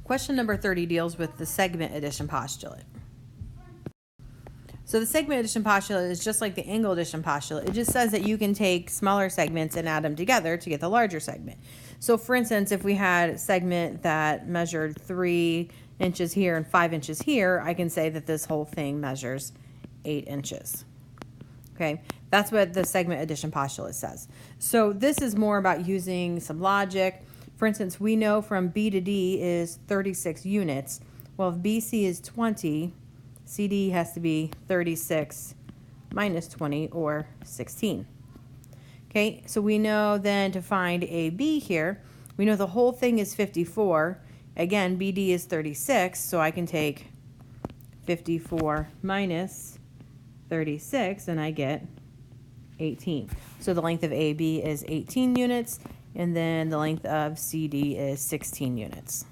Question number 30 deals with the segment addition postulate. So the segment addition postulate is just like the angle addition postulate. It just says that you can take smaller segments and add them together to get the larger segment. So for instance, if we had a segment that measured 3 inches here and 5 inches here, I can say that this whole thing measures 8 inches. Okay, that's what the segment addition postulate says. So this is more about using some logic. For instance, we know from B to D is 36 units. Well, if BC is 20, CD has to be 36 minus 20, or 16. Okay, so we know then to find AB here, we know the whole thing is 54. Again, BD is 36, so I can take 54 minus 36, and I get 18. So the length of AB is 18 units, and then the length of CD is 16 units.